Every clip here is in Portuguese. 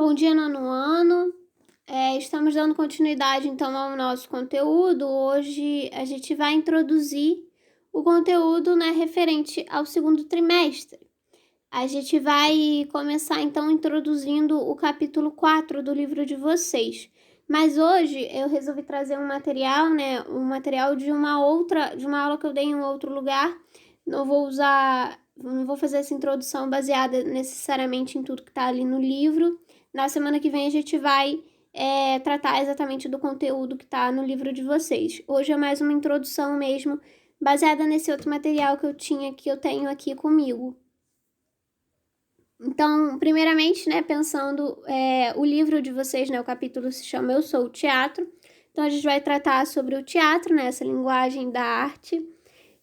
Bom dia, nono ano. Estamos dando continuidade, então, ao nosso conteúdo. Hoje a gente vai introduzir o conteúdo, referente ao segundo trimestre. A gente vai começar, então, introduzindo o capítulo 4 do livro de vocês. Mas hoje eu resolvi trazer um material, um material de uma aula que eu dei em um outro lugar. Não vou fazer essa introdução baseada necessariamente em tudo que está ali no livro. Na semana que vem a gente vai tratar exatamente do conteúdo que está no livro de vocês. Hoje é mais uma introdução mesmo, baseada nesse outro material que eu tenho aqui comigo. Então, primeiramente, pensando, o livro de vocês, o capítulo se chama Eu Sou o Teatro. Então, a gente vai tratar sobre o teatro, essa linguagem da arte.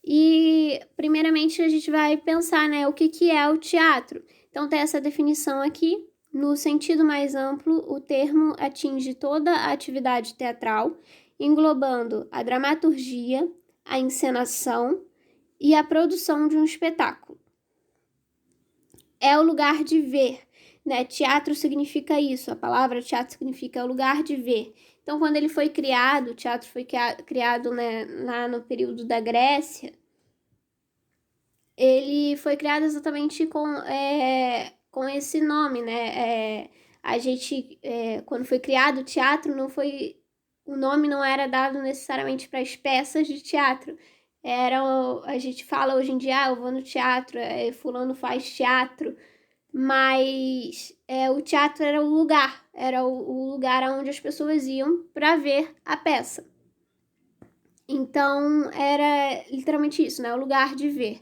E, primeiramente, a gente vai pensar, o que é o teatro. Então, tem essa definição aqui. No sentido mais amplo, o termo atinge toda a atividade teatral, englobando a dramaturgia, a encenação e a produção de um espetáculo. É o lugar de ver, Teatro significa isso, a palavra teatro significa o lugar de ver. Então, quando ele foi criado, o teatro foi criado, lá no período da Grécia, ele foi criado exatamente com esse nome, quando foi criado o teatro, o nome não era dado necessariamente para as peças de teatro. A gente fala hoje em dia, eu vou no teatro, fulano faz teatro, mas o teatro era o lugar onde as pessoas iam para ver a peça. Então, era literalmente isso, o lugar de ver.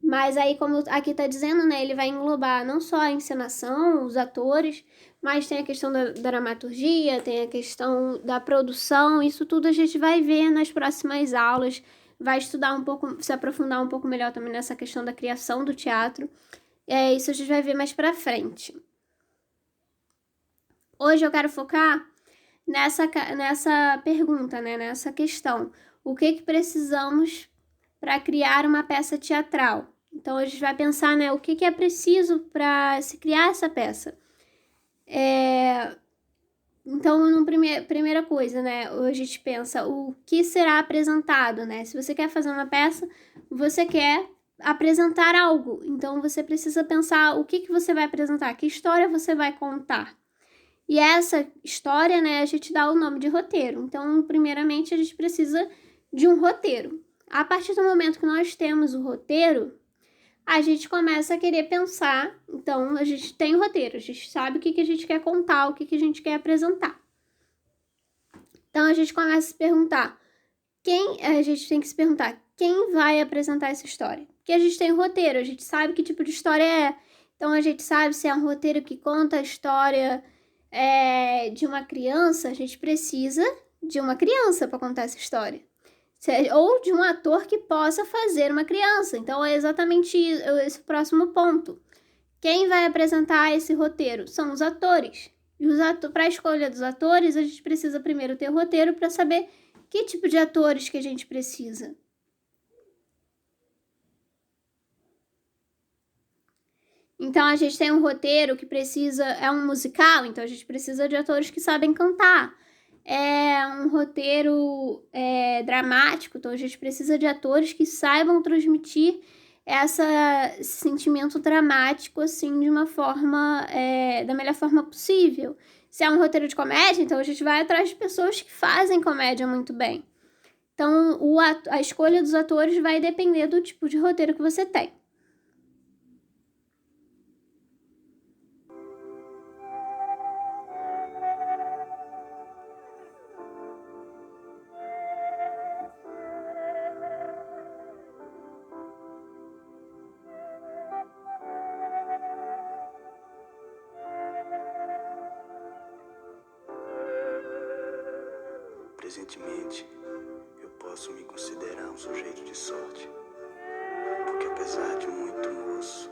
Mas aí, como aqui tá dizendo, ele vai englobar não só a encenação, os atores, mas tem a questão da dramaturgia, tem a questão da produção, isso tudo a gente vai ver nas próximas aulas, vai estudar um pouco, se aprofundar um pouco melhor também nessa questão da criação do teatro. Isso a gente vai ver mais pra frente. Hoje eu quero focar nessa pergunta, nessa questão. O que precisamos para criar uma peça teatral? Então, a gente vai pensar, o que é preciso para se criar essa peça. Então, primeira coisa, a gente pensa o que será apresentado, Se você quer fazer uma peça, você quer apresentar algo. Então, você precisa pensar o que você vai apresentar, que história você vai contar. E essa história, a gente dá o nome de roteiro. Então, primeiramente, a gente precisa de um roteiro. A partir do momento que nós temos o roteiro, a gente começa a querer pensar. Então, a gente tem o roteiro, a gente sabe o que a gente quer contar, o que a gente quer apresentar. Então, a gente começa a se perguntar, a gente tem que se perguntar, quem vai apresentar essa história? Porque a gente tem o roteiro, a gente sabe que tipo de história é. Então, a gente sabe se é um roteiro que conta a história de uma criança, a gente precisa de uma criança para contar essa história. Ou de um ator que possa fazer uma criança. Então, é exatamente esse o próximo ponto. Quem vai apresentar esse roteiro? São os atores. E para a escolha dos atores, a gente precisa primeiro ter o roteiro para saber que tipo de atores que a gente precisa. Então, a gente tem um roteiro que é um musical, então a gente precisa de atores que sabem cantar. É um roteiro dramático, então a gente precisa de atores que saibam transmitir esse sentimento dramático, assim, de uma forma, da melhor forma possível. Se é um roteiro de comédia, então a gente vai atrás de pessoas que fazem comédia muito bem. Então, a escolha dos atores vai depender do tipo de roteiro que você tem. Presentemente, eu posso me considerar um sujeito de sorte, porque apesar de muito moço,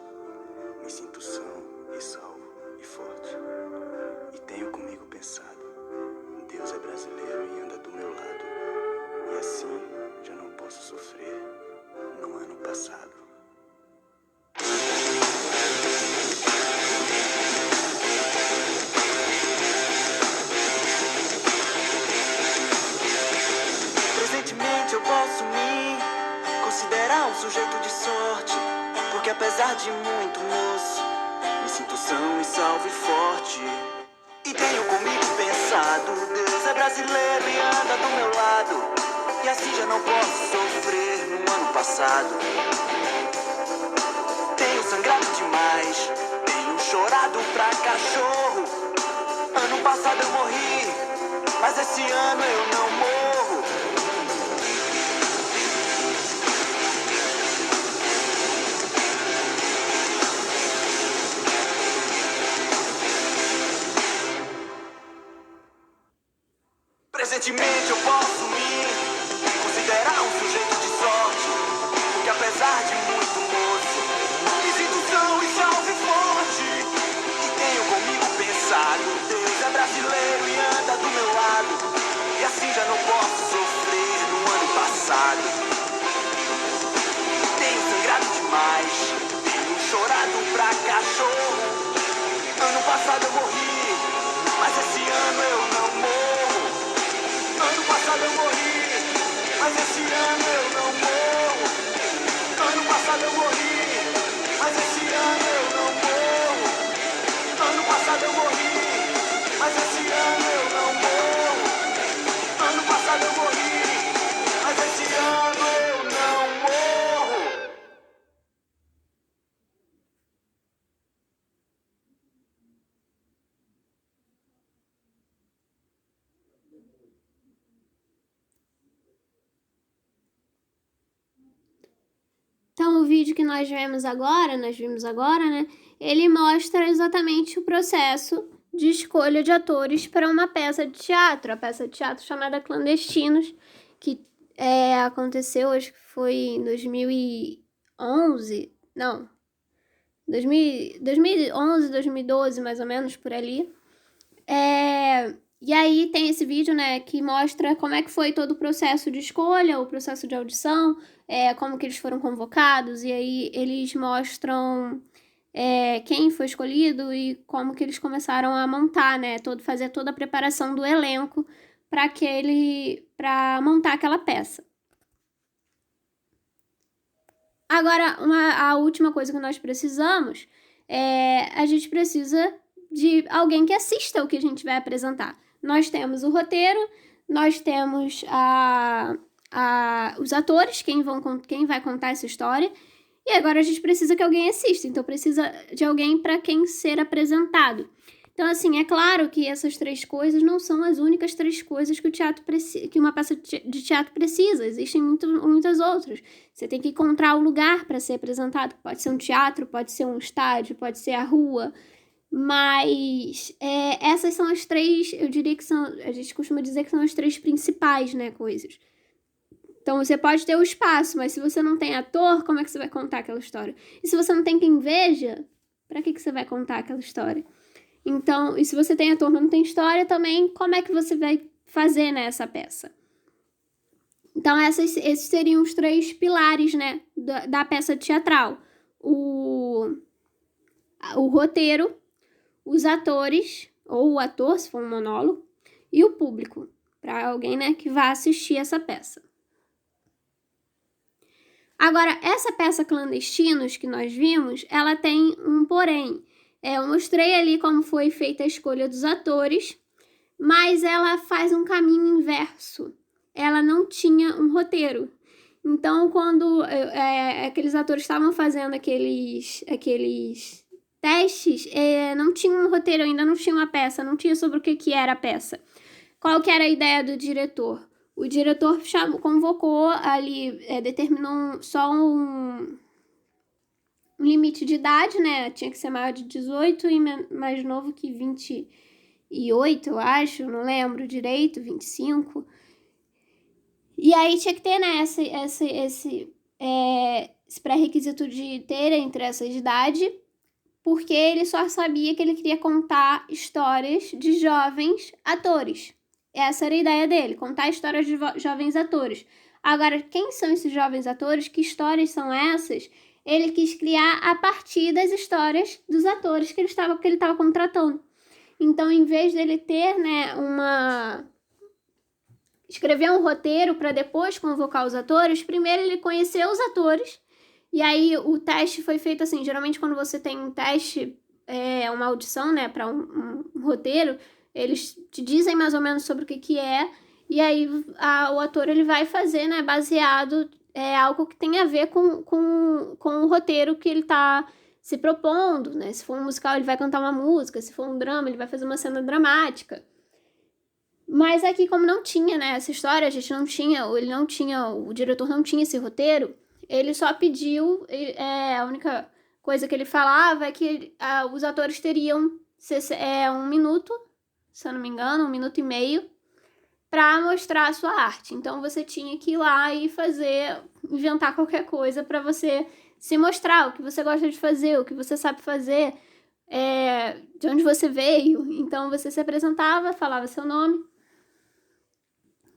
me sinto são e salvo e forte. E tenho comigo pensado, Deus é brasileiro e anda do meu lado, e assim já não posso sofrer no ano passado. de muito moço, me sinto são e salvo e forte. E tenho comigo pensado, Deus é brasileiro e anda do meu lado. E assim já não posso sofrer no ano passado. Tenho sangrado demais, tenho chorado pra cachorro. Ano passado eu morri, mas esse ano eu não morro. Presentemente eu posso me considerar um sujeito de sorte, porque apesar de muito moço, me sinto são e salvo e forte. E tenho comigo pensado, Deus é brasileiro e anda do meu lado. E assim já não posso sofrer no ano passado. Tenho sangrado demais, tenho chorado pra cachorro. Ano passado eu morri, mas esse ano eu não morro. Ano passado eu morri, mas esse ano eu não morro. Ano passado eu morri, mas esse ano eu não morro. Ano passado eu morri, mas esse ano eu não morro. Ano passado eu morri, mas esse ano eu não morro. Então, o vídeo que nós vimos agora, né? Ele mostra exatamente o processo de escolha de atores para uma peça de teatro. A peça de teatro chamada Clandestinos, que aconteceu, acho que foi em 2011, não, 2011, 2012, mais ou menos, por ali. E aí tem esse vídeo, né, que mostra como é que foi todo o processo de escolha, o processo de audição, como que eles foram convocados, e aí eles mostram quem foi escolhido e como que eles começaram a montar, né, fazer toda a preparação do elenco para montar aquela peça. Agora, a última coisa que nós precisamos a gente precisa de alguém que assista o que a gente vai apresentar. Nós temos o roteiro, nós temos os atores, quem vai contar essa história, e agora a gente precisa que alguém assista, então precisa de alguém para quem ser apresentado. Então, assim, é claro que essas 3 coisas não são as únicas 3 coisas que que uma peça de teatro precisa. Existem muitas outras. Você tem que encontrar o lugar para ser apresentado. Pode ser um teatro, pode ser um estádio, pode ser a rua. Mas essas são as 3, eu diria que são, a gente costuma dizer que são as 3 principais, né, coisas. Então, você pode ter o espaço, mas se você não tem ator, como é que você vai contar aquela história? E se você não tem quem veja, para que você vai contar aquela história? Então, e se você tem ator, mas não tem história também, como é que você vai fazer nessa peça? Então, esses seriam os 3 pilares, né, da peça teatral. O roteiro, os atores, ou o ator, se for um monólogo, e o público, para alguém, né, que vá assistir essa peça. Agora, essa peça Clandestinos que nós vimos, ela tem um porém. Eu mostrei ali como foi feita a escolha dos atores, mas ela faz um caminho inverso. Ela não tinha um roteiro. Então, quando aqueles atores estavam fazendo aqueles testes, não tinha um roteiro ainda, não tinha uma peça, não tinha sobre o que era a peça. Qual que era a ideia do diretor? O diretor convocou ali, determinou só um limite de idade, né? Tinha que ser maior de 18 e mais novo que 28, eu acho, não lembro direito, 25. E aí tinha que ter, né, esse pré-requisito de ter entre essas idades, porque ele só sabia que ele queria contar histórias de jovens atores. Essa era a ideia dele, contar histórias de jovens atores. Agora, quem são esses jovens atores? Que histórias são essas? Ele quis criar a partir das histórias dos atores que ele estava contratando. Então, em vez dele ter, né, escrever um roteiro para depois convocar os atores, primeiro ele conheceu os atores E aí o teste foi feito assim, geralmente quando você tem um teste, uma audição, né, para um roteiro, eles te dizem mais ou menos sobre o que é, e aí o ator ele vai fazer, né, baseado algo que tem a ver com o roteiro que ele tá se propondo, né? Se for um musical, ele vai cantar uma música, se for um drama, ele vai fazer uma cena dramática. Mas aqui, como não tinha, né, essa história, a gente não tinha, ele não tinha, o diretor não tinha esse roteiro, ele só pediu, a única coisa que ele falava é que os atores teriam 1 minuto, se eu não me engano, 1 minuto e meio, para mostrar a sua arte. Então você tinha que ir lá e inventar qualquer coisa para você se mostrar o que você gosta de fazer, o que você sabe fazer, de onde você veio. Então você se apresentava, falava seu nome,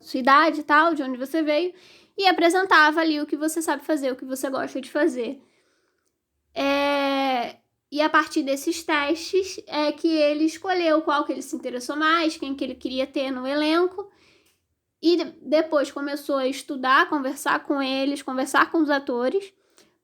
sua idade e tal, de onde você veio, e apresentava ali o que você sabe fazer, o que você gosta de fazer. E a partir desses testes é que ele escolheu qual que ele se interessou mais, quem que ele queria ter no elenco, e depois começou a estudar, conversar com eles, conversar com os atores,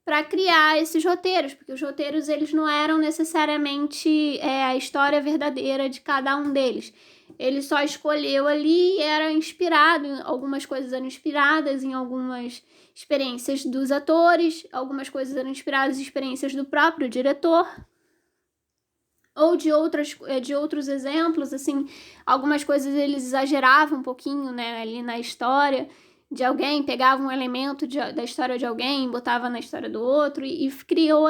para criar esses roteiros, porque os roteiros eles não eram necessariamente a história verdadeira de cada um deles. Ele só escolheu ali e era inspirado, algumas coisas eram inspiradas em algumas experiências dos atores, algumas coisas eram inspiradas em experiências do próprio diretor, ou de outros exemplos, assim, algumas coisas eles exageravam um pouquinho, né, ali na história de alguém, pegava um elemento da história de alguém, botava na história do outro e criou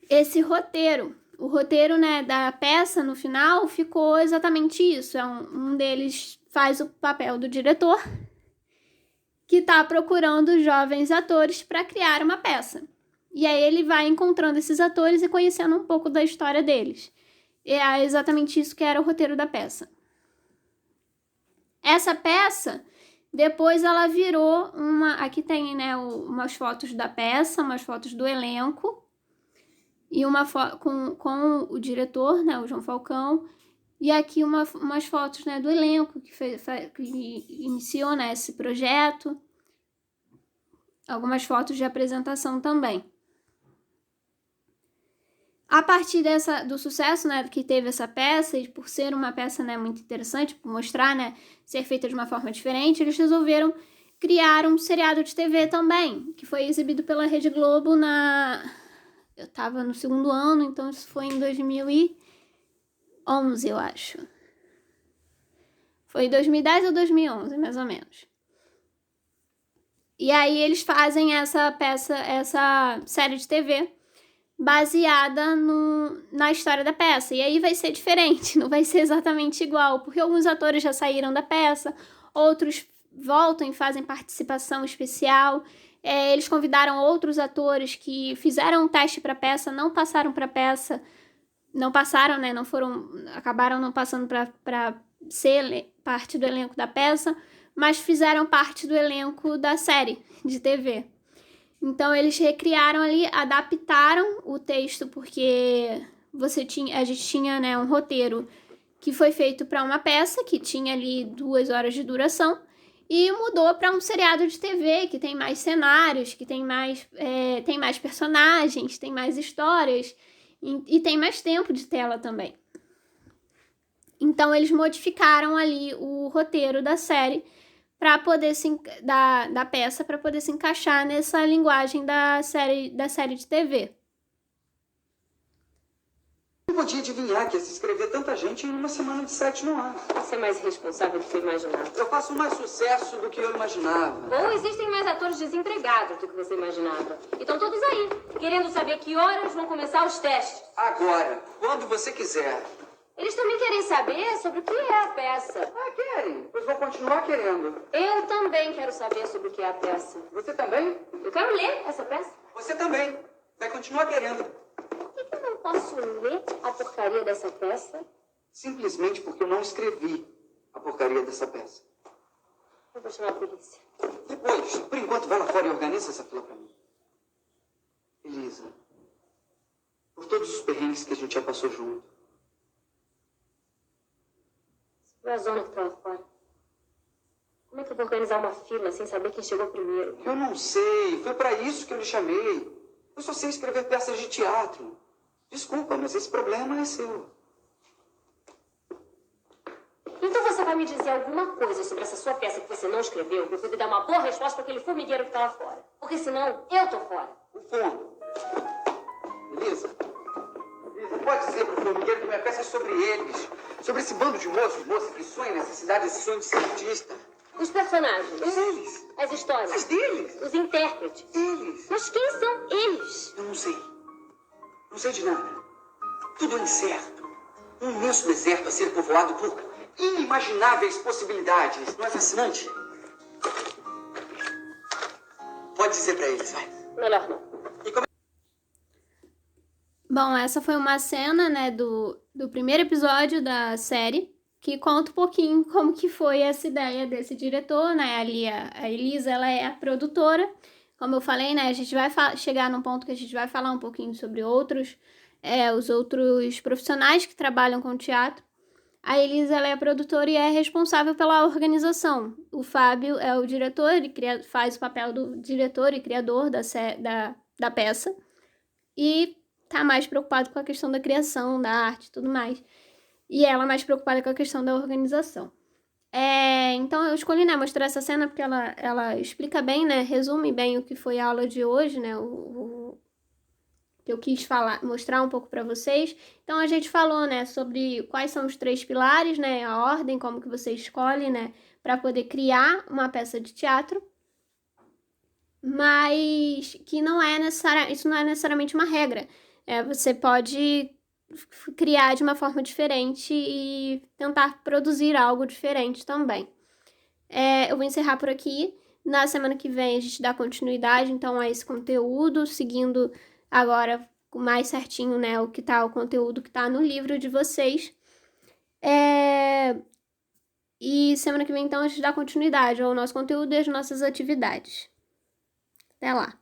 esse roteiro. O roteiro, né, da peça, no final, ficou exatamente isso. Um deles faz o papel do diretor, que está procurando jovens atores para criar uma peça. E aí ele vai encontrando esses atores e conhecendo um pouco da história deles. E é exatamente isso que era o roteiro da peça. Essa peça, depois ela virou uma... Aqui tem, né, umas fotos da peça, umas fotos do elenco, e uma foto com o diretor, né, o João Falcão, e aqui umas fotos, né, do elenco que iniciou, né, esse projeto. Algumas fotos de apresentação também. A partir do sucesso, né, que teve essa peça, e por ser uma peça, né, muito interessante, por mostrar, né, ser feita de uma forma diferente, eles resolveram criar um seriado de TV também, que foi exibido pela Rede Globo Eu tava no 2º ano, então isso foi em 2011, eu acho. Foi em 2010 ou 2011, mais ou menos. E aí eles fazem essa série de TV baseada na história da peça. E aí vai ser diferente, não vai ser exatamente igual, porque alguns atores já saíram da peça, outros voltam e fazem participação especial. Eles convidaram outros atores que fizeram um teste para a peça, não passaram para a peça, não passaram, né? Acabaram não passando para ser parte do elenco da peça, mas fizeram parte do elenco da série de TV. Então eles recriaram ali, adaptaram o texto, porque a gente tinha, né, um roteiro que foi feito para uma peça que tinha ali 2 horas de duração e mudou para um seriado de TV que tem mais cenários, que tem mais personagens, tem mais histórias e tem mais tempo de tela também. Então eles modificaram ali o roteiro da série para poder da peça para poder se encaixar nessa linguagem da série de TV. Eu não podia adivinhar que ia se inscrever tanta gente em uma semana de set no ar. Você é mais responsável do que eu imaginava. Eu faço mais sucesso do que eu imaginava. Ou existem mais atores desempregados do que você imaginava. E estão todos aí, querendo saber que horas vão começar os testes. Agora, quando você quiser. Eles também querem saber sobre o que é a peça. Ah, querem? Pois vão continuar querendo. Eu também quero saber sobre o que é a peça. Você também? Eu quero ler essa peça. Você também. Vai continuar querendo. Por que eu não posso ler a porcaria dessa peça? Simplesmente porque eu não escrevi a porcaria dessa peça. Eu vou chamar a polícia. Depois, por enquanto, vai lá fora e organiza essa fila pra mim. Elisa, por todos os perrengues que a gente já passou junto. Foi a zona que tá lá fora. Como é que eu vou organizar uma fila sem saber quem chegou primeiro? Eu não sei. Foi para isso que eu lhe chamei. Eu só sei escrever peças de teatro. Desculpa, mas esse problema é seu. Então você vai me dizer alguma coisa sobre essa sua peça que você não escreveu, pra eu poder dar uma boa resposta para aquele formigueiro que tá lá fora. Porque senão, eu tô fora. O fundo. Elisa, pode dizer pro formigueiro que minha peça é sobre eles. Sobre esse bando de moços, moças que sonham nessa cidade, esse sonho de ser artista. Os personagens. Eles. As histórias. Mas deles. Os intérpretes. Eles. Mas quem são eles? Eu não sei. Não sei de nada. Tudo é incerto. Um imenso deserto a ser povoado por inimagináveis possibilidades. Não é fascinante? Pode dizer pra eles, vai. Melhor não. Bom, essa foi uma cena, né, do primeiro episódio da série, que conta um pouquinho como que foi essa ideia desse diretor, né, ali a Elisa, ela é a produtora, como eu falei, né, a gente vai chegar num ponto que a gente vai falar um pouquinho sobre os outros profissionais que trabalham com teatro. A Elisa, ela é a produtora e é responsável pela organização. O Fábio é o diretor, ele faz o papel do diretor e criador da peça, e tá mais preocupado com a questão da criação, da arte e tudo mais. E ela mais preocupada com a questão da organização. Então eu escolhi, né, mostrar essa cena porque ela explica bem, né, resume bem o que foi a aula de hoje, né, o que eu quis mostrar um pouco para vocês. Então a gente falou, né, sobre quais são os 3 pilares, né, a ordem, como que você escolhe, né, para poder criar uma peça de teatro. Mas que isso não é necessariamente uma regra. Você pode criar de uma forma diferente e tentar produzir algo diferente também. Eu vou encerrar por aqui. Na semana que vem a gente dá continuidade, então, a esse conteúdo, seguindo agora mais certinho, né, o conteúdo que tá no livro de vocês. E semana que vem, então, a gente dá continuidade ao nosso conteúdo e às nossas atividades. Até lá!